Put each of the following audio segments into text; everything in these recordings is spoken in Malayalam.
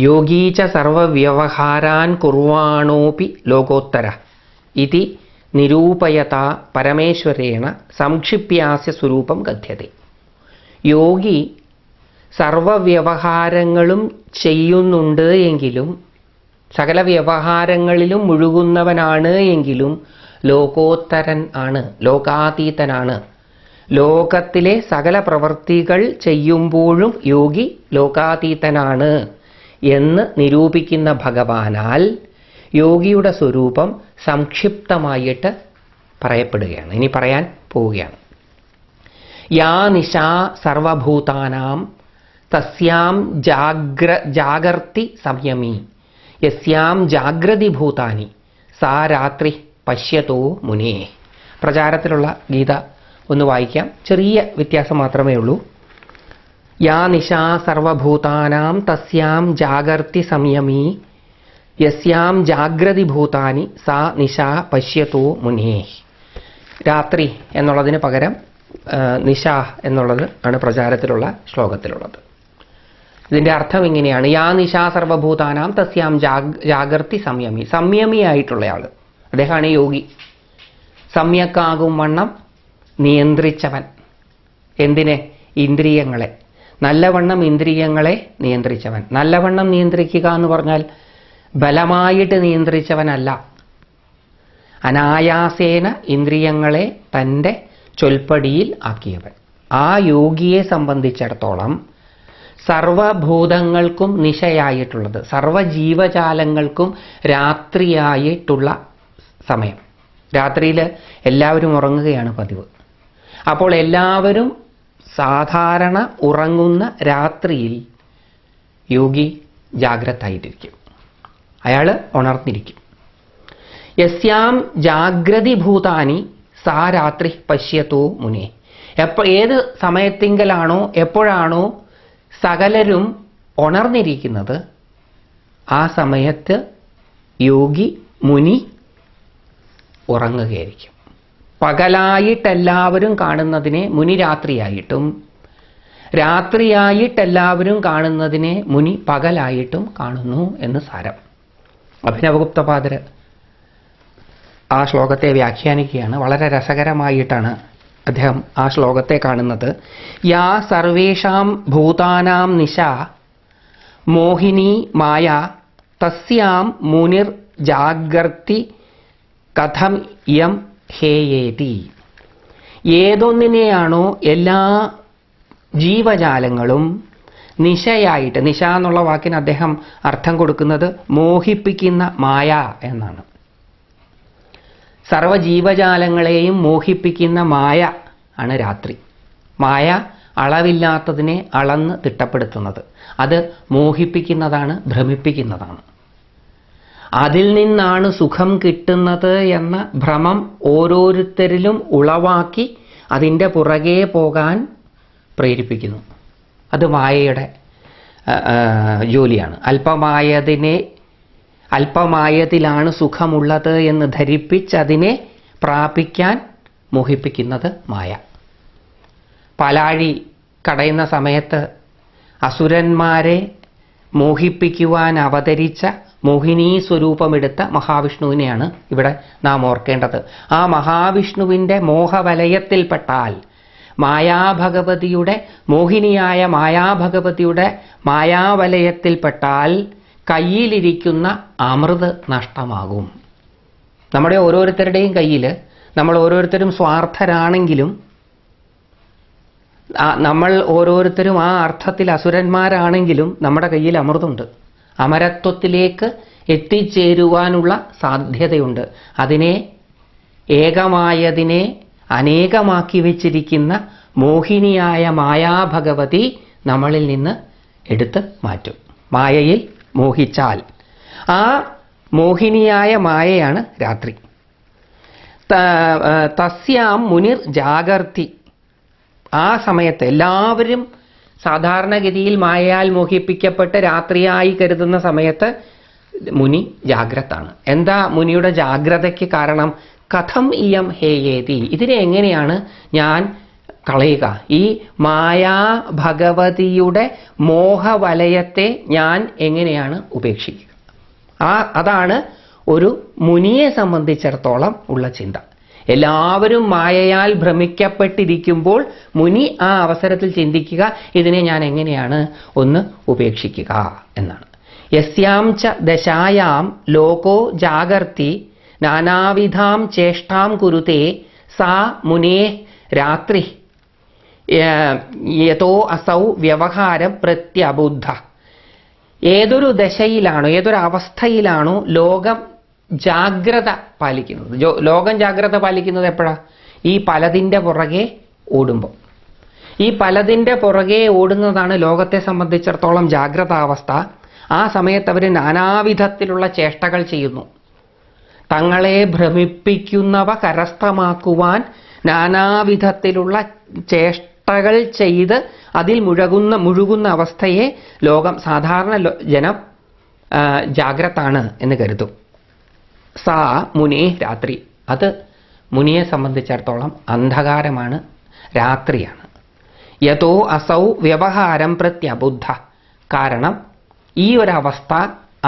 യോഗീ ച സർവവ്യവഹാരാൻ കുർവാണോപി ലോകോത്തര ഇതി നിരൂപയത പരമേശ്വരേണ സംക്ഷിപ്യാസ്യ സ്വരൂപം കഥ്യത്തെ. യോഗി സർവവ്യവഹാരങ്ങളും ചെയ്യുന്നുണ്ട് എങ്കിലും, സകല വ്യവഹാരങ്ങളിലും മുഴുകുന്നവനാണ് എങ്കിലും ലോകോത്തരൻ ആണ്, ലോകാതീതനാണ്. ലോകത്തിലെ സകല പ്രവൃത്തികൾ ചെയ്യുമ്പോഴും യോഗി ലോകാതീതനാണ് എന്ന് നിരൂപിക്കുന്ന ഭഗവാനാൽ യോഗിയുടെ സ്വരൂപം സംക്ഷിപ്തമായിട്ട് പറയപ്പെടുകയാണ്. ഇനി പറയാൻ പോവുകയാണ്. യാ നിശാ സർവഭൂതാനാം തസ്യാം ജാഗർത്തി സംയമി യസ്യാം ജാഗ്രതി ഭൂതാനി സാ രാത്രി പശ്യതോ മുനേ. പ്രചാരത്തിലുള്ള ഗീത ഒന്ന് വായിക്കാം, ചെറിയ വ്യത്യാസം മാത്രമേ ഉള്ളൂ. യാ നിശാ സർവഭൂതാനാം തസ്യാം ജാഗർത്തി സംയമി യസ്യാം ജാഗ്രതി ഭൂതാനി സാ നിശാ പശ്യതോ മുനേ. രാത്രി എന്നുള്ളതിന് പകരം നിശ എന്നുള്ളത് ആണ് പ്രചാരത്തിലുള്ള ശ്ലോകത്തിലുള്ളത്. ഇതിൻ്റെ അർത്ഥം ഇങ്ങനെയാണ്: യാ നിശാ സർവഭൂതാനാം തസ്യാം ജാഗർത്തി സംയമി. സംയമിയായിട്ടുള്ളയാൾ, അദ്ദേഹമാണ് യോഗി. സമ്യക്കാകും വണ്ണം നിയന്ത്രിച്ചവൻ. എന്തിനെ? ഇന്ദ്രിയങ്ങളെ. നല്ലവണ്ണം ഇന്ദ്രിയങ്ങളെ നിയന്ത്രിച്ചവൻ. നല്ലവണ്ണം നിയന്ത്രിക്കുക എന്ന് പറഞ്ഞാൽ ബലമായിട്ട് നിയന്ത്രിച്ചവനല്ല, അനായാസേന ഇന്ദ്രിയങ്ങളെ തൻ്റെ ചൊൽപ്പടിയിൽ ആക്കിയവൻ. ആ യോഗിയെ സംബന്ധിച്ചിടത്തോളം സർവഭൂതങ്ങൾക്കും നിശയായിട്ടുള്ളത്, സർവജീവജാലങ്ങൾക്കും രാത്രിയായിട്ടുള്ള സമയം. രാത്രിയിൽ എല്ലാവരും ഉറങ്ങുകയാണ് പതിവ്. അപ്പോൾ എല്ലാവരും സാധാരണ ഉറങ്ങുന്ന രാത്രിയിൽ യോഗി ജാഗ്രതായിട്ടിരിക്കും, അയാൾ ഉണർന്നിരിക്കും. യസ്യാം ജാഗ്രതി ഭൂതാനി സാ രാത്രി പശ്യതോ മുനേ. ഏത് സമയത്തെങ്കിലാണോ, എപ്പോഴാണോ സകലരും ഉണർന്നിരിക്കുന്നത്, ആ സമയത്ത് യോഗി മുനി ഉറങ്ങുകയായിരിക്കും. പകലായിട്ടെല്ലാവരും കാണുന്നതിനെ മുനി രാത്രിയായിട്ടും, രാത്രിയായിട്ടെല്ലാവരും കാണുന്നതിനെ മുനി പകലായിട്ടും കാണുന്നു എന്ന് സാരം. അഭിനവഗുപ്തപാദര് ആ ശ്ലോകത്തെ വ്യാഖ്യാനിക്കുകയാണ്. വളരെ രസകരമായിട്ടാണ് അദ്ദേഹം ആ ശ്ലോകത്തെ കാണുന്നത്. യാ സർവേഷാം ഭൂതാനാം നിശാ മോഹിനി മായ തസ്യാം മുനിർ ജാഗർത്തി കഥം യം ഹേയേതി. ഏതൊന്നിനെയാണോ എല്ലാ ജീവജാലങ്ങളും നിശയായിട്ട്, നിശ എന്നുള്ള വാക്കിന് അദ്ദേഹം അർത്ഥം കൊടുക്കുന്നത് മോഹിപ്പിക്കുന്ന മായ എന്നാണ്. സർവജീവജാലങ്ങളെയും മോഹിപ്പിക്കുന്ന മായ ആണ് രാത്രി. മായ അളവില്ലാത്തതിനെ അളന്ന് തിട്ടപ്പെടുത്തുന്നത്, അത് മോഹിപ്പിക്കുന്നതാണ്, ഭ്രമിപ്പിക്കുന്നതാണ്. അതിൽ നിന്നാണ് സുഖം കിട്ടുന്നത് എന്ന ഭ്രമം ഓരോരുത്തരിലും ഉളവാക്കി അതിൻ്റെ പുറകെ പോകാൻ പ്രേരിപ്പിക്കുന്നു. അത് മായയുടെ ജോലിയാണ്. അല്പമായതിലാണ് സുഖമുള്ളത് എന്ന് ധരിപ്പിച്ച് അതിനെ പ്രാപിക്കാൻ മോഹിപ്പിക്കുന്നത് മായ. പാലാഴി കടയുന്ന സമയത്ത് അസുരന്മാരെ മോഹിപ്പിക്കുവാൻ അവതരിച്ച മോഹിനീ സ്വരൂപമെടുത്ത മഹാവിഷ്ണുവിനെയാണ് ഇവിടെ നാം ഓർക്കേണ്ടത്. ആ മഹാവിഷ്ണുവിൻ്റെ മോഹവലയത്തിൽപ്പെട്ടാൽ, മായാഭഗവതിയുടെ, മോഹിനിയായ മായാഭഗവതിയുടെ മായാവലയത്തിൽപ്പെട്ടാൽ കയ്യിലിരിക്കുന്ന അമൃത് നഷ്ടമാകും. നമ്മുടെ ഓരോരുത്തരുടെയും കയ്യിൽ, നമ്മൾ ഓരോരുത്തരും സ്വാർത്ഥരാണെങ്കിലും നമ്മൾ ഓരോരുത്തരും ആ അർത്ഥത്തിൽ അസുരന്മാരാണെങ്കിലും നമ്മുടെ കയ്യിൽ അമൃതുണ്ട്. അമരത്വത്തിലേക്ക് എത്തിച്ചേരുവാനുള്ള സാധ്യതയുണ്ട്. അതിനെ, ഏകമായതിനെ അനേകമാക്കി വെച്ചിരിക്കുന്ന മോഹിനിയായ മായാഭഗവതി നമ്മളിൽ നിന്ന് എടുത്ത് മാറ്റും. മായയിൽ മോഹിച്ചാൽ ആ മോഹിനിയായ മായയാണ് രാത്രി. തസ്യാം മുനിർ ജാഗർത്തി. ആ സമയത്ത് എല്ലാവരും സാധാരണഗതിയിൽ മായയാൽ മോഹിപ്പിക്കപ്പെട്ട് രാത്രിയായി കരുതുന്ന സമയത്ത് മുനി ജാഗ്രതാണ്. എന്താ മുനിയുടെ ജാഗ്രതയ്ക്ക് കാരണം? കഥം ഇയം ഹേയേതി. ഇതിനെ എങ്ങനെയാണ് ഞാൻ കളയുക. ഈ മായാ ഭഗവതിയുടെ മോഹവലയത്തെ ഞാൻ എങ്ങനെയാണ് ഉപേക്ഷിക്കുക? അതാണ് ഒരു മുനിയെ സംബന്ധിച്ചിടത്തോളം ഉള്ള ചിന്ത. എല്ലാവരും മായയാൽ ഭ്രമിക്കപ്പെട്ടിരിക്കുമ്പോൾ മുനി ആ അവസരത്തിൽ ചിന്തിക്കുക, ഇതിനെ ഞാൻ എങ്ങനെയാണ് ഒന്ന് ഉപേക്ഷിക്കുക എന്നാണ്. യസ്യാം ച ദശായാം ലോകോ ജാഗർത്തി നാനാവിധാം ചേഷ്ടാം കുരുതേ സാ മുനേ രാത്രി യതോ അസൗ വ്യവഹാരം പ്രത്യബുദ്ധ. ഏതൊരു ദശയിലാണോ, ഏതൊരു അവസ്ഥയിലാണോ ലോകം ജാഗ്രത പാലിക്കുന്നത്? ലോകം ജാഗ്രത പാലിക്കുന്നത് എപ്പോഴാ? ഈ പലതിൻ്റെ പുറകെ ഓടുമ്പോൾ. ഈ പലതിൻ്റെ പുറകെ ഓടുന്നതാണ് ലോകത്തെ സംബന്ധിച്ചിടത്തോളം ജാഗ്രതാവസ്ഥ. ആ സമയത്ത് അവർ നാനാവിധത്തിലുള്ള ചേഷ്ടകൾ ചെയ്യുന്നു. തങ്ങളെ ഭ്രമിപ്പിക്കുന്നവ കരസ്ഥമാക്കുവാൻ നാനാവിധത്തിലുള്ള ചേഷ്ടകൾ ചെയ്ത് അതിൽ മുഴുകുന്ന അവസ്ഥയെ ലോകം, സാധാരണ ജനം ജാഗ്രതാണ് എന്ന് കരുതും. സാ മുനേ രാത്രി, അത് മുനിയെ സംബന്ധിച്ചിടത്തോളം അന്ധകാരമാണ്, രാത്രിയാണ്. യതോ അസൗ വ്യവഹാരം പ്രത്യബുദ്ധ. കാരണം ഈ ഒരവസ്ഥ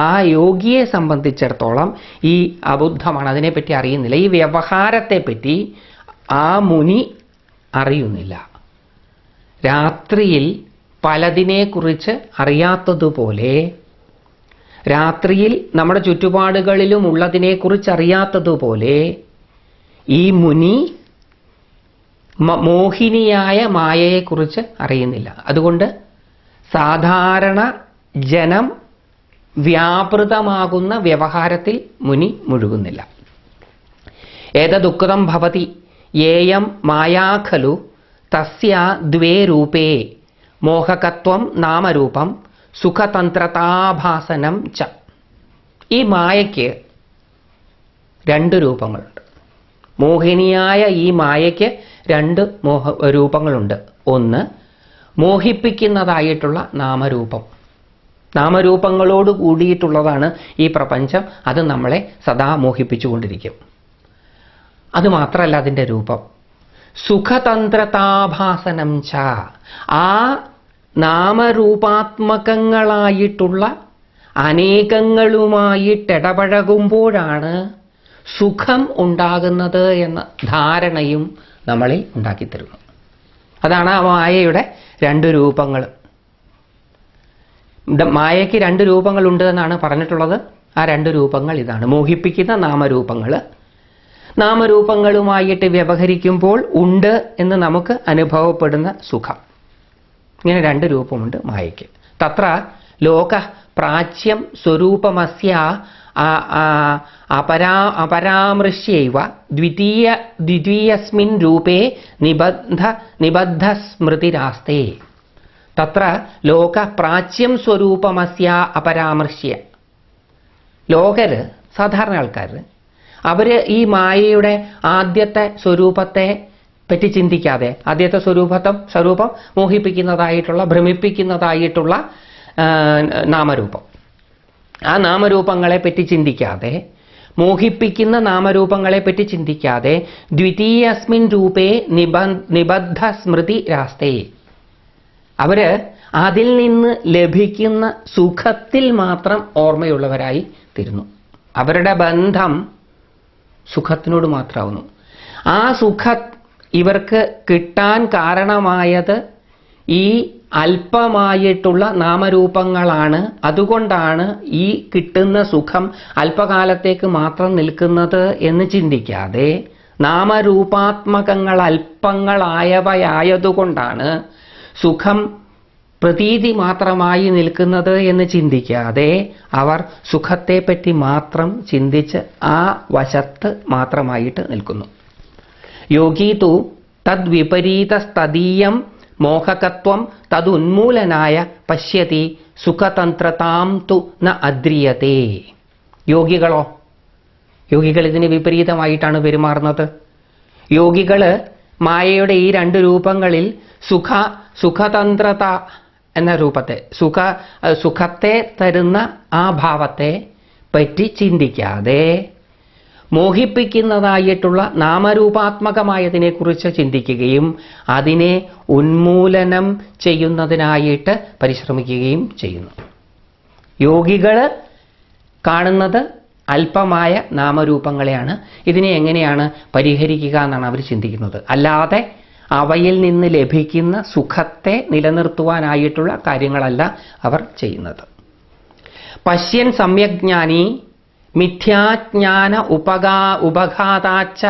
ആ യോഗിയെ സംബന്ധിച്ചിടത്തോളം ഈ അബുദ്ധമാണ്, അതിനെപ്പറ്റി അറിയുന്നില്ല. ഈ വ്യവഹാരത്തെപ്പറ്റി ആ മുനി അറിയുന്നില്ല. രാത്രിയിൽ പലതിനെക്കുറിച്ച് അറിയാത്തതുപോലെ, രാത്രിയിൽ നമ്മുടെ ചുറ്റുപാടുകളിലും ഉള്ളതിനെക്കുറിച്ച് അറിയാത്തതുപോലെ ഈ മുനി മോഹിനിയായ മായയെക്കുറിച്ച് അറിയുന്നില്ല. അതുകൊണ്ട് സാധാരണ ജനം വ്യാപൃതമാകുന്ന വ്യവഹാരത്തിൽ മുനി മുഴുകുന്നില്ല. ഏതദുക്തം ഭവതി യേയം മായാഖലു തസ്യ ദ്വേ രൂപേ മോഹകത്വം നാമരൂപം സുഖതന്ത്രതാഭാസനം ച. ഈ മായയ്ക്ക് രണ്ട് രൂപങ്ങളുണ്ട്. മോഹിനിയായ ഈ മായയ്ക്ക് രണ്ട് രൂപങ്ങളുണ്ട്. ഒന്ന് മോഹിപ്പിക്കുന്നതായിട്ടുള്ള നാമരൂപം. നാമരൂപങ്ങളോട് കൂടിയിട്ടുള്ളതാണ് ഈ പ്രപഞ്ചം. അത് നമ്മളെ സദാ മോഹിപ്പിച്ചുകൊണ്ടിരിക്കും. അതുമാത്രമല്ല അതിൻ്റെ രൂപം സുഖതന്ത്രതാഭാസനം ച. ആ നാമരൂപാത്മകങ്ങളായിട്ടുള്ള അനേകങ്ങളുമായിട്ടിടപഴകുമ്പോഴാണ് സുഖം ഉണ്ടാകുന്നത് എന്ന ധാരണയും നമ്മളിൽ ഉണ്ടാക്കിത്തരുന്നു. അതാണ് ആ മായയുടെ രണ്ട് രൂപങ്ങൾ. മായയ്ക്ക് രണ്ട് രൂപങ്ങളുണ്ട് എന്നാണ് പറഞ്ഞിട്ടുള്ളത്. ആ രണ്ട് രൂപങ്ങൾ ഇതാണ്: മോഹിപ്പിക്കുന്ന നാമരൂപങ്ങൾ, നാമരൂപങ്ങളുമായിട്ട് വ്യവഹരിക്കുമ്പോൾ ഉണ്ട് എന്ന് നമുക്ക് അനുഭവപ്പെടുന്ന സുഖം. ഇങ്ങനെ രണ്ട് രൂപമുണ്ട് മായയ്ക്ക്. തത്ര ലോക പ്രാച്യം സ്വരൂപമസ്യ അപരാമൃശ്യൈവ ദ്വിതീയസ്മിൻ രൂപേ നിബദ്ധ സ്മൃതിരാസ്തേ. തത്ര ലോക പ്രാച്യം സ്വരൂപമസ്യ അപരാമൃശ്യ. ലോകര്, സാധാരണ ആൾക്കാർ, അവര് ഈ മായയുടെ ആദ്യത്തെ സ്വരൂപത്തെ പറ്റി ചിന്തിക്കാതെ, ആദ്യത്തെ സ്വരൂപം മോഹിപ്പിക്കുന്നതായിട്ടുള്ള, ഭ്രമിപ്പിക്കുന്നതായിട്ടുള്ള നാമരൂപം, ആ നാമരൂപങ്ങളെ പറ്റി ചിന്തിക്കാതെ, മോഹിപ്പിക്കുന്ന നാമരൂപങ്ങളെ പറ്റി ചിന്തിക്കാതെ ദ്വിതീയസ്മിൻ രൂപേ നിബദ്ധ സ്മൃതി രാസ്തേ. അവര് അതിൽ നിന്ന് ലഭിക്കുന്ന സുഖത്തിൽ മാത്രം ഓർമ്മയുള്ളവരായി തീരുന്നു. അവരുടെ ബന്ധം സുഖത്തിനോട് മാത്രമാവുന്നു. ആ ഇവർക്ക് കിട്ടാൻ കാരണമായത് ഈ അല്പമായിട്ടുള്ള നാമരൂപങ്ങളാണ്. അതുകൊണ്ടാണ് ഈ കിട്ടുന്ന സുഖം അല്പകാലത്തേക്ക് മാത്രം നിൽക്കുന്നത് എന്ന് ചിന്തിക്കാതെ, നാമരൂപാത്മകങ്ങൾ അല്പങ്ങളായവയായതുകൊണ്ടാണ് സുഖം പ്രതീതി മാത്രമായി നിൽക്കുന്നത് എന്ന് ചിന്തിക്കാതെ അവർ സുഖത്തെപ്പറ്റി മാത്രം ചിന്തിച്ച് ആ വശത്ത് മാത്രമായിട്ട് നിൽക്കുന്നു. യോഗി തു തദ്വിപരീതസ്തദീയം മോഹകത്വം തദുന്മൂലനായ പശ്യതി സുഖതന്ത്രതാം തു ന അദ്രിയതേ. യോഗികൾ ഇതിന് വിപരീതമായിട്ടാണ് പെരുമാറുന്നത്. യോഗികൾ മായയുടെ ഈ രണ്ട് രൂപങ്ങളിൽ സുഖതന്ത്രത എന്ന രൂപത്തെ, സുഖത്തെ തരുന്ന ആ ഭാവത്തെ പറ്റി ചിന്തിക്കാതെ മോഹിപ്പിക്കുന്നതായിട്ടുള്ള നാമരൂപാത്മകമായതിനെക്കുറിച്ച് ചിന്തിക്കുകയും അതിനെ ഉന്മൂലനം ചെയ്യുന്നതിനായിട്ട് പരിശ്രമിക്കുകയും ചെയ്യുന്നു. യോഗികൾ കാണുന്നത് അല്പമായ നാമരൂപങ്ങളെയാണ്. ഇതിനെ എങ്ങനെയാണ് പരിഹരിക്കുക എന്നാണ് അവർ ചിന്തിക്കുന്നത്. അല്ലാതെ അവയിൽ നിന്ന് ലഭിക്കുന്ന സുഖത്തെ നിലനിർത്തുവാനായിട്ടുള്ള കാര്യങ്ങളല്ല അവർ ചെയ്യുന്നത്. പശ്യൻ സമ്യജ്ഞാനി മിഥ്യാജ്ഞാന ഉപഘാതാച്ച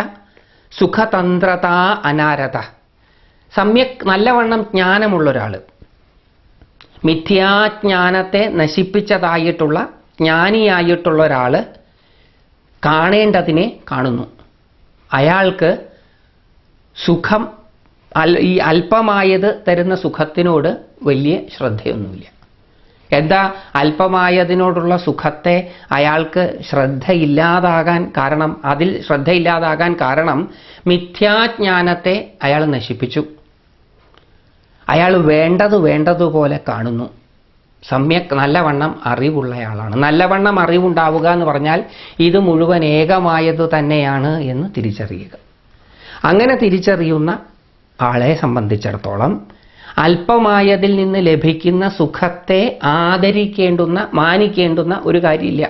സുഖതന്ത്രത അനാരത. സമ്യക് നല്ലവണ്ണം ജ്ഞാനമുള്ളൊരാൾ, മിഥ്യാജ്ഞാനത്തെ നശിപ്പിച്ചതായിട്ടുള്ള ജ്ഞാനിയായിട്ടുള്ള ഒരാൾ കാണേണ്ടതിനെ കാണുന്നു. അയാൾക്ക് സുഖം ഈ അല്പമായത് തരുന്ന സുഖത്തിനോട് വലിയ ശ്രദ്ധയൊന്നുമില്ല. എന്താ അല്പമായതിനോടുള്ള സുഖത്തെ അയാൾക്ക് ശ്രദ്ധയില്ലാതാകാൻ കാരണം? അതിൽ ശ്രദ്ധയില്ലാതാകാൻ കാരണം മിഥ്യാജ്ഞാനത്തെ അയാൾ നശിപ്പിച്ചു. അയാൾ വേണ്ടതുപോലെ കാണുന്നു. സമ്യക് നല്ലവണ്ണം അറിവുള്ളയാളാണ്. നല്ലവണ്ണം അറിവുണ്ടാവുക എന്ന് പറഞ്ഞാൽ ഇത് മുഴുവൻ ഏകമായത് തന്നെയാണ് എന്ന് തിരിച്ചറിയുക. അങ്ങനെ തിരിച്ചറിയുന്ന ആളെ സംബന്ധിച്ചിടത്തോളം അല്പമായതിൽ നിന്ന് ലഭിക്കുന്ന സുഖത്തെ ആദരിക്കേണ്ടുന്ന മാനിക്കേണ്ടുന്ന ഒരു കാര്യമില്ല.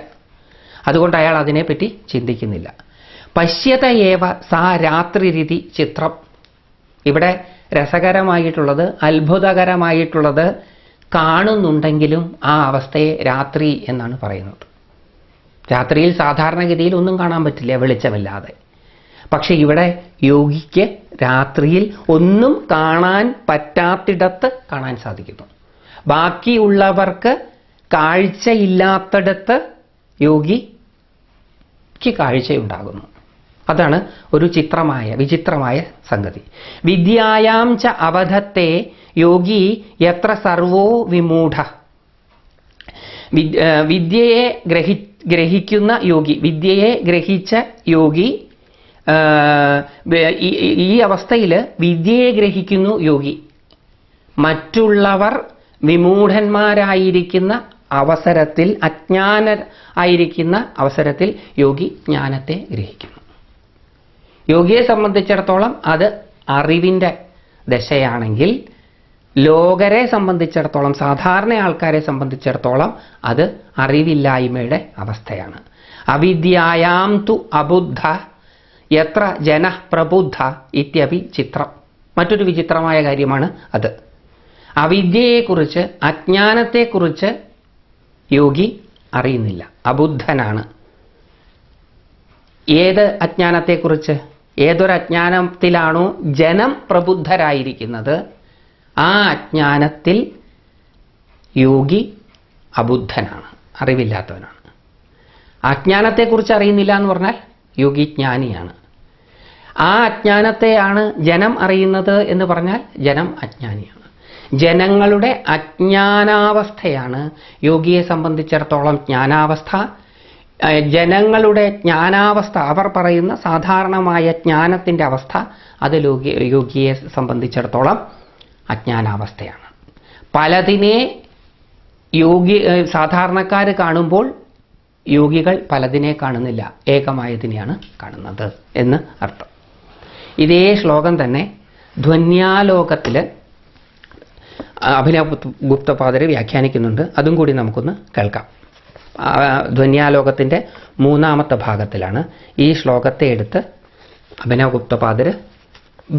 അതുകൊണ്ട് അയാൾ അതിനെപ്പറ്റി ചിന്തിക്കുന്നില്ല. പശ്യതയേവ സാ രാത്രിരിതി ചിത്രം. ഇവിടെ രസകരമായിട്ടുള്ളത്, അത്ഭുതകരമായിട്ടുള്ളത്, കാണുന്നുണ്ടെങ്കിലും ആ അവസ്ഥയെ രാത്രി എന്നാണ് പറയുന്നത്. രാത്രിയിൽ സാധാരണഗതിയിൽ ഒന്നും കാണാൻ പറ്റില്ല വെളിച്ചമില്ലാതെ. പക്ഷെ ഇവിടെ യോഗിക്ക് രാത്രിയിൽ ഒന്നും കാണാൻ പറ്റാത്തിടത്ത് കാണാൻ സാധിക്കുന്നു. ബാക്കിയുള്ളവർക്ക് കാഴ്ചയില്ലാത്തിടത്ത് യോഗിക്ക് കാഴ്ചയുണ്ടാകുന്നു. അതാണ് ഒരു വിചിത്രമായ സംഗതി. വിദ്യായാം ച അവധത്തെ യോഗി യത്ര സർവോ വിമൂഢ. വിദ്യയെ ഗ്രഹിക്കുന്ന യോഗി, വിദ്യയെ ഗ്രഹിച്ച യോഗി, ഈ അവസ്ഥയിൽ വിദ്യയെ ഗ്രഹിക്കുന്നു യോഗി. മറ്റുള്ളവർ വിമൂഢന്മാരായിരിക്കുന്ന അവസരത്തിൽ, അജ്ഞാനരായിരിക്കുന്ന അവസരത്തിൽ യോഗി ജ്ഞാനത്തെ ഗ്രഹിക്കുന്നു. യോഗിയെ സംബന്ധിച്ചിടത്തോളം അത് അറിവിൻ്റെ ദശയാണെങ്കിൽ, ലോകരെ സംബന്ധിച്ചിടത്തോളം, സാധാരണ ആൾക്കാരെ സംബന്ധിച്ചിടത്തോളം അത് അറിവില്ലായ്മയുടെ അവസ്ഥയാണ്. അവിദ്യായാം തു അബുദ്ധ യത്ര ജനഃ പ്രബുദ്ധ ഇത്യപി ചിത്രം. മറ്റൊരു വിചിത്രമായ കാര്യമാണ് അത്. അവിദ്യയെക്കുറിച്ച്, അജ്ഞാനത്തെക്കുറിച്ച് യോഗി അറിയുന്നില്ല, അബുദ്ധനാണ്. ഏത് അജ്ഞാനത്തെക്കുറിച്ച്? ഏതൊരു അജ്ഞാനത്തിലാണോ ജനം പ്രബുദ്ധരായിരിക്കുന്നത്, ആ അജ്ഞാനത്തിൽ യോഗി അബുദ്ധനാണ്, അറിവില്ലാത്തവനാണ്. അജ്ഞാനത്തെക്കുറിച്ച് അറിയുന്നില്ല എന്ന് പറഞ്ഞാൽ യോഗി ജ്ഞാനിയാണ്. ആ അജ്ഞാനത്തെയാണ് ജനം അറിയുന്നത് എന്ന് പറഞ്ഞാൽ ജനം അജ്ഞാനിയാണ്. ജനങ്ങളുടെ അജ്ഞാനാവസ്ഥയാണ് യോഗിയെ സംബന്ധിച്ചിടത്തോളം ജ്ഞാനാവസ്ഥ. ജനങ്ങളുടെ ജ്ഞാനാവസ്ഥ, അവർ പറയുന്ന സാധാരണമായ ജ്ഞാനത്തിൻ്റെ അവസ്ഥ, അത് യോഗിയെ സംബന്ധിച്ചിടത്തോളം അജ്ഞാനാവസ്ഥയാണ്. പലതിനെ സാധാരണക്കാർ കാണുമ്പോൾ യോഗികൾ പലതിനെ കാണുന്നില്ല, ഏകമായതിനെയാണ് കാണുന്നത് എന്ന് അർത്ഥം. ഇതേ ശ്ലോകം തന്നെ ധ്വന്യാലോകത്തിൽ അഭിനവ് ഗുപ്തപാദർ വ്യാഖ്യാനിക്കുന്നുണ്ട്. അതും കൂടി നമുക്കൊന്ന് കേൾക്കാം. ധ്വന്യാലോകത്തിൻ്റെ 3-ാമത്തെ ഭാഗത്തിലാണ് ഈ ശ്ലോകത്തെ എടുത്ത് അഭിനവ് ഗുപ്തപാദർ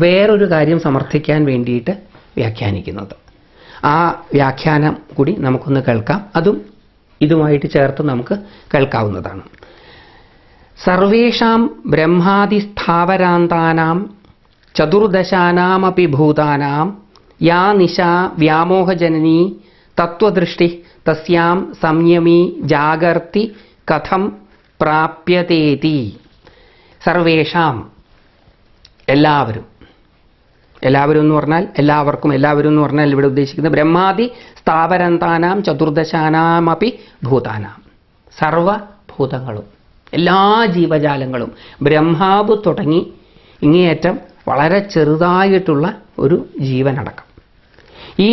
വേറൊരു കാര്യം സമർത്ഥിക്കാൻ വേണ്ടിയിട്ട് വ്യാഖ്യാനിക്കുന്നത്. ആ വ്യാഖ്യാനം കൂടി നമുക്കൊന്ന് കേൾക്കാം. അതും ഇതുമായിട്ട് ചേർത്ത് നമുക്ക് കേൾക്കാവുന്നതാണ്. സർവേഷാം ബ്രഹ്മാദിസ്ഥാവരാന്താനാം ചതുർദശാനാമപി ഭൂതാനാം യാ നിശാ വ്യാമോഹജനനീ തത്വദൃഷ്ടി തസ്യാം സംയമി ജാഗർത്തി കഥം പ്രാപ്യതേതി. സർവേഷാം, എല്ലാവരും എന്ന് പറഞ്ഞാൽ എല്ലാവർക്കും, എല്ലാവരും എന്ന് പറഞ്ഞാൽ ഇവിടെ ഉദ്ദേശിക്കുന്നത് ബ്രഹ്മാദി സ്ഥാവരന്താനാം ചതുർദശാനാമപി ഭൂതാനാം, സർവഭൂതങ്ങളും, എല്ലാ ജീവജാലങ്ങളും, ബ്രഹ്മാവ് തുടങ്ങി ഇങ്ങേയറ്റം വളരെ ചെറുതായിട്ടുള്ള ഒരു ജീവനടക്കം, ഈ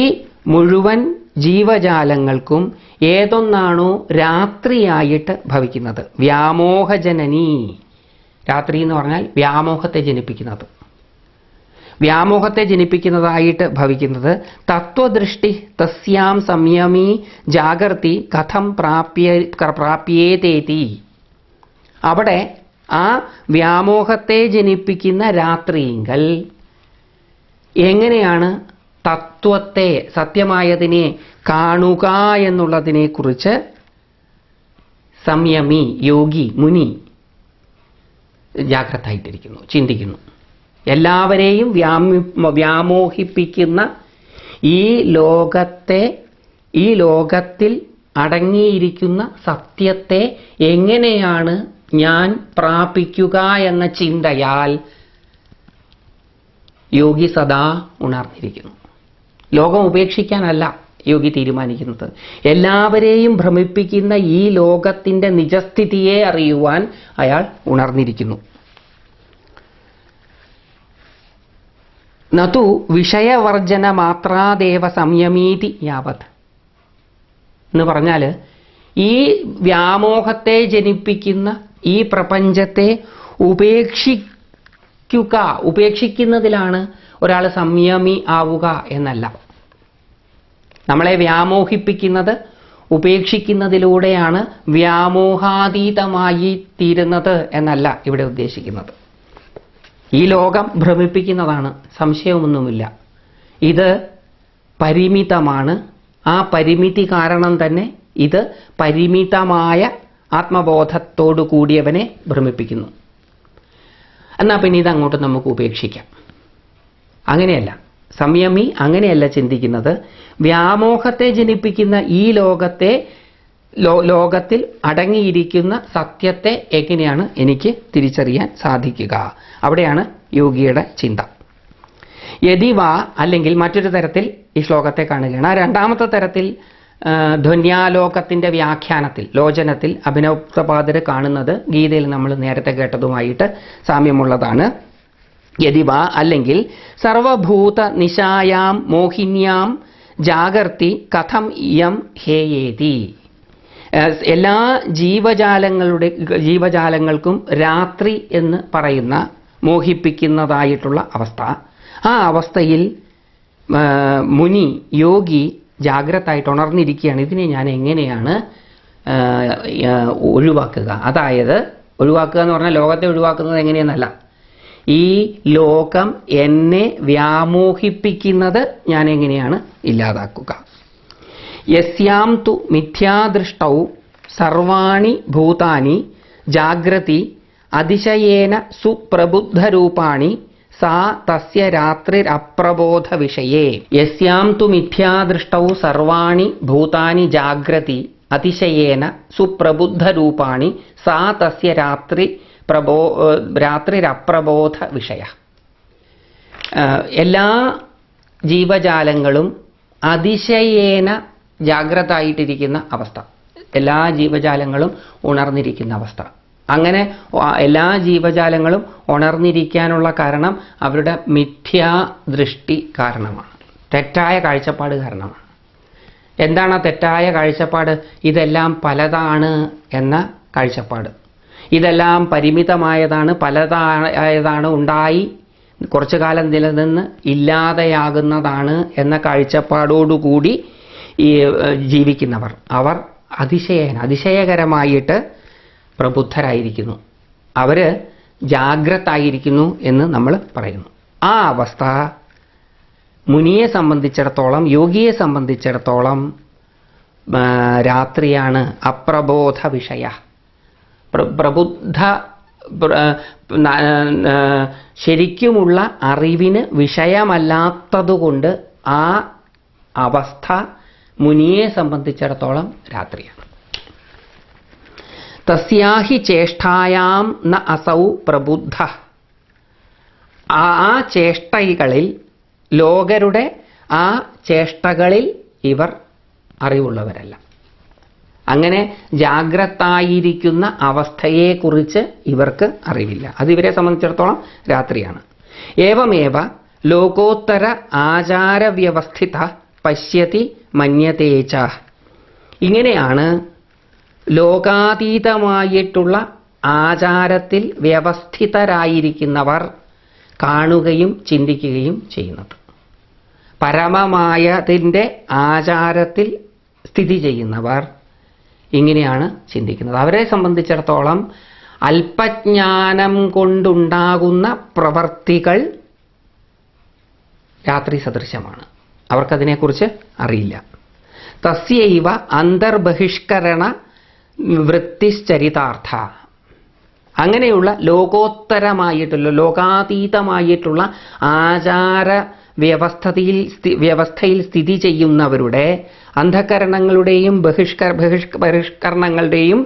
മുഴുവൻ ജീവജാലങ്ങൾക്കും ഏതൊന്നാണോ രാത്രിയായിട്ട് ഭവിക്കുന്നത്, വ്യാമോഹജനനി, രാത്രി എന്ന് പറഞ്ഞാൽ വ്യാമോഹത്തെ ജനിപ്പിക്കുന്നത്. വ്യാമോഹത്തെ ജനിപ്പിക്കുന്നതായിട്ട് ഭവിക്കുന്നത് തത്വദൃഷ്ടി തസ്യാം സംയമീ ജാഗർത്തി കഥം പ്രാപ്യേതേതി. അവിടെ ആ വ്യാമോഹത്തെ ജനിപ്പിക്കുന്ന രാത്രിയിങ്കൽ എങ്ങനെയാണ് തത്വത്തെ, സത്യമായതിനെ കാണുക എന്നുള്ളതിനെക്കുറിച്ച് സംയമി, യോഗി, മുനി ജാഗ്രതായിട്ടിരിക്കുന്നു, ചിന്തിക്കുന്നു. എല്ലാവരെയും വ്യാമോഹിപ്പിക്കുന്ന ഈ ലോകത്തിൽ അടങ്ങിയിരിക്കുന്ന സത്യത്തെ എങ്ങനെയാണ് ഞാൻ പ്രാപിക്കുക എന്ന ചിന്തയാൽ യോഗി സദാ ഉണർന്നിരിക്കുന്നു. ലോകം ഉപേക്ഷിക്കാനല്ല യോഗി തീരുമാനിക്കുന്നത്, എല്ലാവരെയും ഭ്രമിപ്പിക്കുന്ന ഈ ലോകത്തിന്റെ നിജസ്ഥിതിയെ അറിയുവാൻ അയാൾ ഉണർന്നിരിക്കുന്നു. നതു വിഷയവർജന മാത്രാദേവ സംയമീതി യാവത് എന്ന് പറഞ്ഞാൽ ഈ വ്യാമോഹത്തെ ജനിപ്പിക്കുന്ന ഈ പ്രപഞ്ചത്തെ ഉപേക്ഷിക്കുന്നതിലാണ് ഒരാൾ സംയമി ആവുക എന്നല്ല. നമ്മളെ വ്യാമോഹിപ്പിക്കുന്നത് ഉപേക്ഷിക്കുന്നതിലൂടെയാണ് വ്യാമോഹാതീതമായി തീരുന്നത് എന്നല്ല ഇവിടെ ഉദ്ദേശിക്കുന്നത്. ഈ ലോകം ഭ്രമിപ്പിക്കുന്നതാണ്, സംശയമൊന്നുമില്ല. ഇത് പരിമിതമാണ്. ആ പരിമിതി കാരണം തന്നെ ഇത് പരിമിതമായ ആത്മബോധത്തോടു കൂടിയവനെ ഭ്രമിപ്പിക്കുന്നു. എന്നാൽ പിന്നെ ഇതങ്ങോട്ട് നമുക്ക് ഉപേക്ഷിക്കാം. അങ്ങനെയല്ല, സംയമി അങ്ങനെയല്ല ചിന്തിക്കുന്നത്. വ്യാമോഹത്തെ ജനിപ്പിക്കുന്ന ഈ ലോകത്തിൽ അടങ്ങിയിരിക്കുന്ന സത്യത്തെ എങ്ങനെയാണ് എനിക്ക് തിരിച്ചറിയാൻ സാധിക്കുക? അവിടെയാണ് യോഗിയുടെ ചിന്ത. യതിവാ, അല്ലെങ്കിൽ മറ്റൊരു തരത്തിൽ ഈ ശ്ലോകത്തെ കാണുകയാണ്. ആ രണ്ടാമത്തെ തരത്തിൽ ധ്വന്യാലോകത്തിന്റെ വ്യാഖ്യാനത്തിൽ, ലോചനത്തിൽ അഭിനവോക്തപാദർ കാണുന്നത് ഗീതയിൽ നമ്മൾ നേരത്തെ കേട്ടതുമായിട്ട് സാമ്യമുള്ളതാണ്. യതിവാ, അല്ലെങ്കിൽ സർവഭൂത നിശായാം മോഹിന്യാം ജാഗർത്തി കഥം ഇയം ഹേയേതി. എല്ലാ ജീവജാലങ്ങൾക്കും രാത്രി എന്ന് പറയുന്ന മോഹിപ്പിക്കുന്നതായിട്ടുള്ള അവസ്ഥ, ആ അവസ്ഥയിൽ മുനി, യോഗി ജാഗ്രതായിട്ട് ഉണർന്നിരിക്കുകയാണ്. ഇതിനെ ഞാൻ എങ്ങനെയാണ് ഒഴിവാക്കുക? അതായത് ഒഴിവാക്കുക എന്ന് പറഞ്ഞാൽ ലോകത്തെ ഒഴിവാക്കുന്നത് എങ്ങനെയെന്നല്ല, ഈ ലോകം എന്നെ വ്യാമോഹിപ്പിക്കുന്നത് ഞാൻ എങ്ങനെയാണ് ഇല്ലാതാക്കുക? യസ്യാം തു മിഥ്യാദൃഷ്ടൗ സർവാണി ഭൂതാനി ജാഗ്രതി അതിശയേന സുപ്രബുദ്ധരൂപാണി സാ തസ്യ രാത്രിരപ്രബോധ വിഷയേ. യസ്യാം തു മിഥ്യാദൃഷ്ടൗ സർവാണി ഭൂതാനി ജാഗ്രതി അതിശയേന സുപ്രബുദ്ധരൂപാണി സാ തസ്യ രാത്രിരപ്രബോധ വിഷയ. എല്ലാ ജീവജാലങ്ങളും അതിശയേന ജാഗ്രതായിട്ടിരിക്കുന്ന അവസ്ഥ, എല്ലാ ജീവജാലങ്ങളും ഉണർന്നിരിക്കുന്ന അവസ്ഥ. അങ്ങനെ എല്ലാ ജീവജാലങ്ങളും ഉണർന്നിരിക്കാനുള്ള കാരണം അവരുടെ മിഥ്യാദൃഷ്ടി കാരണമാണ്, തെറ്റായ കാഴ്ചപ്പാട് കാരണമാണ്. എന്താണ് ആ തെറ്റായ കാഴ്ചപ്പാട്? ഇതെല്ലാം പലതാണ് എന്ന കാഴ്ചപ്പാട്. ഇതെല്ലാം പരിമിതമായതാണ്, പലതായതാണ്, ഉണ്ടായി കുറച്ചു കാലം നിലനിന്ന് ഇല്ലാതെയാകുന്നതാണ് എന്ന കാഴ്ചപ്പാടോടുകൂടി ഈ ജീവിക്കുന്നവർ, അവർ അതിശയകരമായിട്ട് പ്രബുദ്ധരായിരിക്കുന്നു, അവർ ജാഗ്രതായിരിക്കുന്നു എന്ന് നമ്മൾ പറയുന്നു. ആ അവസ്ഥ മുനിയെ സംബന്ധിച്ചിടത്തോളം, യോഗിയെ സംബന്ധിച്ചിടത്തോളം രാത്രിയാണ് അപ്രബോധ വിഷയ. പ്രബുദ്ധ ശരിക്കുമുള്ള അറിവിന് വിഷയമല്ലാത്തതുകൊണ്ട് ആ അവസ്ഥ മുനിയെ സംബന്ധിച്ചിടത്തോളം രാത്രിയാണ്. തസ്യാഹി ചേഷ്ടായാം ന അസൗ പ്രബുദ്ധ. ആ ചേഷ്ടകളിൽ, ലോകരുടെ ആ ചേഷ്ടകളിൽ ഇവർ അറിവുള്ളവരല്ല. അങ്ങനെ ജാഗ്രതായിരിക്കുന്ന അവസ്ഥയെക്കുറിച്ച് ഇവർക്ക് അറിവില്ല. അത് ഇവരെ സംബന്ധിച്ചിടത്തോളം രാത്രിയാണ്. ഏവമേവ ലോകോത്തര ആചാരവ്യവസ്ഥിത പശ്യതി മന്യതേച്ച. ഇങ്ങനെയാണ് ലോകാതീതമായിട്ടുള്ള ആചാരത്തിൽ വ്യവസ്ഥിതരായിരിക്കുന്നവർ കാണുകയും ചിന്തിക്കുകയും ചെയ്യുന്നത്. പരമമായതിൻ്റെ ആചാരത്തിൽ സ്ഥിതി ചെയ്യുന്നവർ ഇങ്ങനെയാണ് ചിന്തിക്കുന്നത്. അവരെ സംബന്ധിച്ചിടത്തോളം അല്പജ്ഞാനം കൊണ്ടുണ്ടാകുന്ന പ്രവർത്തികൾ രാത്രി സദൃശമാണ്. അവർക്കതിനെക്കുറിച്ച് അറിയില്ല. തസ്യൈവ അന്തർബഹിഷ്കരണ വൃത്തിശ്ചരിതാർത്ഥ. അങ്ങനെയുള്ള ലോകോത്തരമായിട്ടുള്ള ലോകാതീതമായിട്ടുള്ള ആചാര വ്യവസ്ഥയിൽ സ്ഥിതി ചെയ്യുന്നവരുടെ അന്ധകരണങ്ങളുടെയും ബഹിഷ്കരണങ്ങളുടെയും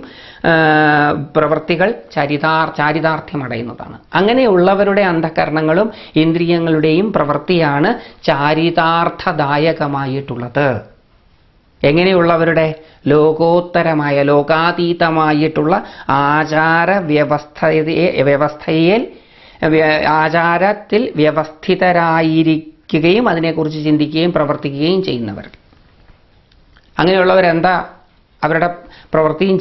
പ്രവൃത്തികൾ ചാരിതാർത്ഥ്യമടയുന്നതാണ്. അങ്ങനെയുള്ളവരുടെ അന്ധകരണങ്ങളും ഇന്ദ്രിയങ്ങളുടെയും പ്രവൃത്തിയാണ് ചാരിതാർത്ഥദായകമായിട്ടുള്ളത്. എങ്ങനെയുള്ളവരുടെ? ലോകോത്തരമായ ലോകാതീതമായിട്ടുള്ള ആചാര വ്യവസ്ഥയിൽ ആചാരത്തിൽ വ്യവസ്ഥിതരായിരിക്കുകയും അതിനെക്കുറിച്ച് ചിന്തിക്കുകയും പ്രവർത്തിക്കുകയും ചെയ്യുന്നവർ. അങ്ങനെയുള്ളവരെന്താ? അവരുടെ പ്രവൃത്തിയും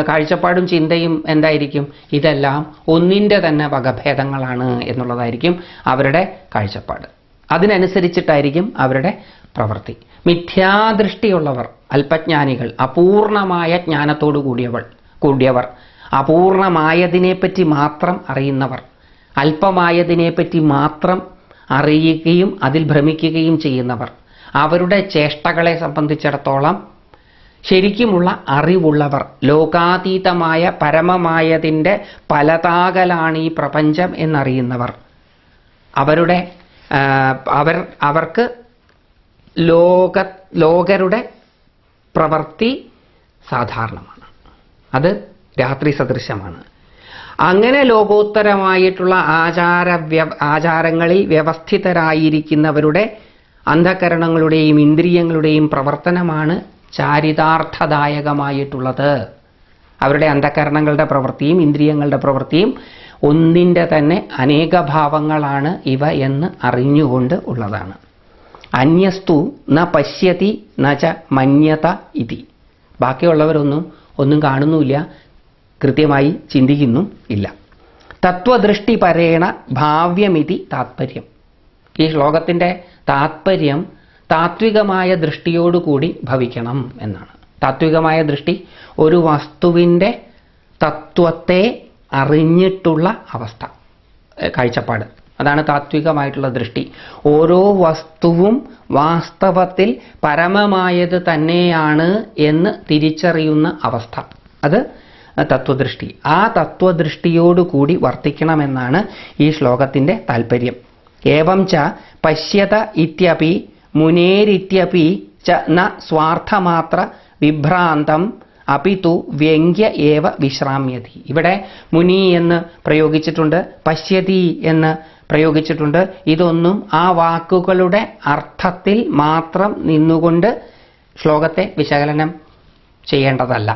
കാഴ്ചപ്പാടും ചിന്തയും എന്തായിരിക്കും? ഇതെല്ലാം ഒന്നിൻ്റെ തന്നെ വകഭേദങ്ങളാണ് എന്നുള്ളതായിരിക്കും അവരുടെ കാഴ്ചപ്പാട്. അതിനനുസരിച്ചിട്ടായിരിക്കും അവരുടെ പ്രവൃത്തി. മിഥ്യാദൃഷ്ടിയുള്ളവർ, അല്പജ്ഞാനികൾ, അപൂർണമായ ജ്ഞാനത്തോടു കൂടിയവർ, അപൂർണമായതിനെപ്പറ്റി മാത്രം അറിയുന്നവർ, അല്പമായതിനെപ്പറ്റി മാത്രം അറിയുകയും അതിൽ ഭ്രമിക്കുകയും ചെയ്യുന്നവർ, അവരുടെ ചേഷ്ടകളെ സംബന്ധിച്ചിടത്തോളം ശരിക്കുമുള്ള അറിവുള്ളവർ, ലോകാതീതമായ പരമമായതിൻ്റെ പലതാകലാണ് ഈ പ്രപഞ്ചം എന്നറിയുന്നവർ, അവർക്ക് ലോകരുടെ പ്രവൃത്തി സാധാരണമാണ്. അത് രാത്രി സദൃശമാണ്. അങ്ങനെ ലോകോത്തരമായിട്ടുള്ള ആചാരങ്ങളിൽ വ്യവസ്ഥിതരായിരിക്കുന്നവരുടെ അന്ധകരണങ്ങളുടെയും ഇന്ദ്രിയങ്ങളുടെയും പ്രവർത്തനമാണ് ചാരിതാർത്ഥദായകമായിട്ടുള്ളത്. അവരുടെ അന്ധകരണങ്ങളുടെ പ്രവൃത്തിയും ഇന്ദ്രിയങ്ങളുടെ പ്രവൃത്തിയും ഒന്നിൻ്റെ തന്നെ അനേക ഭാവങ്ങളാണ് ഇവ എന്ന് അറിഞ്ഞുകൊണ്ട് ഉള്ളതാണ്. അന്യസ്തു ന പശ്യതി ന ച മന്യത ഇതി. ബാക്കിയുള്ളവരൊന്നും കാണുന്നുമില്ല, കൃത്യമായി ചിന്തിക്കുന്നു ഇല്ല. തത്വദൃഷ്ടിപരേണ ഭാവ്യമിതി താത്പര്യം. ഈ ശ്ലോകത്തിൻ്റെ താത്പര്യം താത്വികമായ ദൃഷ്ടിയോടുകൂടി ഭവിക്കണം എന്നാണ്. താത്വികമായ ദൃഷ്ടി ഒരു വസ്തുവിൻ്റെ തത്വത്തെ അറിഞ്ഞിട്ടുള്ള അവസ്ഥ, കാഴ്ചപ്പാട്. അതാണ് താത്വികമായിട്ടുള്ള ദൃഷ്ടി. ഓരോ വസ്തുവും വാസ്തവത്തിൽ പരമമായത് തന്നെയാണ് എന്ന് തിരിച്ചറിയുന്ന അവസ്ഥ, അത് തത്വദൃഷ്ടി. ആ തത്വദൃഷ്ടിയോടുകൂടി വർത്തിക്കണമെന്നാണ് ഈ ശ്ലോകത്തിൻ്റെ താല്പര്യം. ഏവം ച പശ്യത ഇത്യപി മുനേരിത്യപി ച ന സ്വാർത്ഥമാത്ര വിഭ്രാന്തം അപിതു വ്യംഗ്യ ഏവ വിശ്രാമ്യതി. ഇവിടെ മുനി എന്ന് പ്രയോഗിച്ചിട്ടുണ്ട്, പശ്യതി എന്ന് പ്രയോഗിച്ചിട്ടുണ്ട്. ഇതൊന്നും ആ വാക്കുകളുടെ അർത്ഥത്തിൽ മാത്രം നിന്നുകൊണ്ട് ശ്ലോകത്തെ വിശകലനം ചെയ്യേണ്ടതല്ല.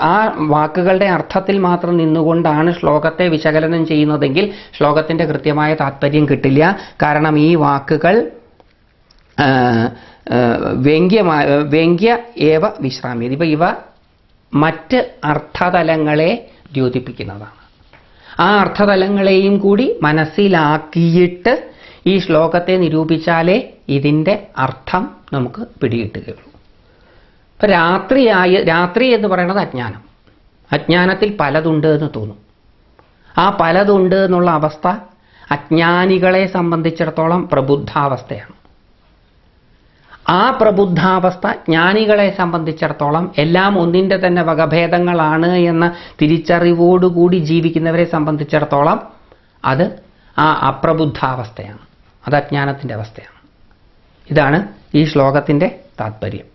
ആ വാക്കുകളുടെ അർത്ഥത്തിൽ മാത്രം നിന്നുകൊണ്ടാണ് ശ്ലോകത്തെ വിശകലനം ചെയ്യുന്നതെങ്കിൽ ശ്ലോകത്തിൻ്റെ കൃത്യമായ താത്പര്യം കിട്ടില്ല. കാരണം ഈ വാക്കുകൾ വ്യംഗ്യ ഏവ വിശ്രാമ്യത. ഇവ മറ്റ് അർത്ഥതലങ്ങളെ ദ്യോതിപ്പിക്കുന്നതാണ്. ആ അർത്ഥതലങ്ങളെയും കൂടി മനസ്സിലാക്കിയിട്ട് ഈ ശ്ലോകത്തെ നിരൂപിച്ചാലേ ഇതിൻ്റെ അർത്ഥം നമുക്ക് പിടികിട്ടുകയുള്ളൂ. ഇപ്പം രാത്രി എന്ന് പറയുന്നത് അജ്ഞാനം. അജ്ഞാനത്തിൽ പലതുണ്ട് എന്ന് തോന്നും. ആ പലതുണ്ട് എന്നുള്ള അവസ്ഥ അജ്ഞാനികളെ സംബന്ധിച്ചിടത്തോളം പ്രബുദ്ധാവസ്ഥയാണ്. ആ പ്രബുദ്ധാവസ്ഥ ജ്ഞാനികളെ സംബന്ധിച്ചിടത്തോളം എല്ലാം ഒന്നിൻ്റെ തന്നെ വകഭേദങ്ങളാണ് എന്ന തിരിച്ചറിവോടുകൂടി ജീവിക്കുന്നവരെ സംബന്ധിച്ചിടത്തോളം അത് ആ അപ്രബുദ്ധാവസ്ഥയാണ്, അത് അജ്ഞാനത്തിൻ്റെ അവസ്ഥയാണ്. ഇതാണ് ഈ ശ്ലോകത്തിൻ്റെ താത്പര്യം.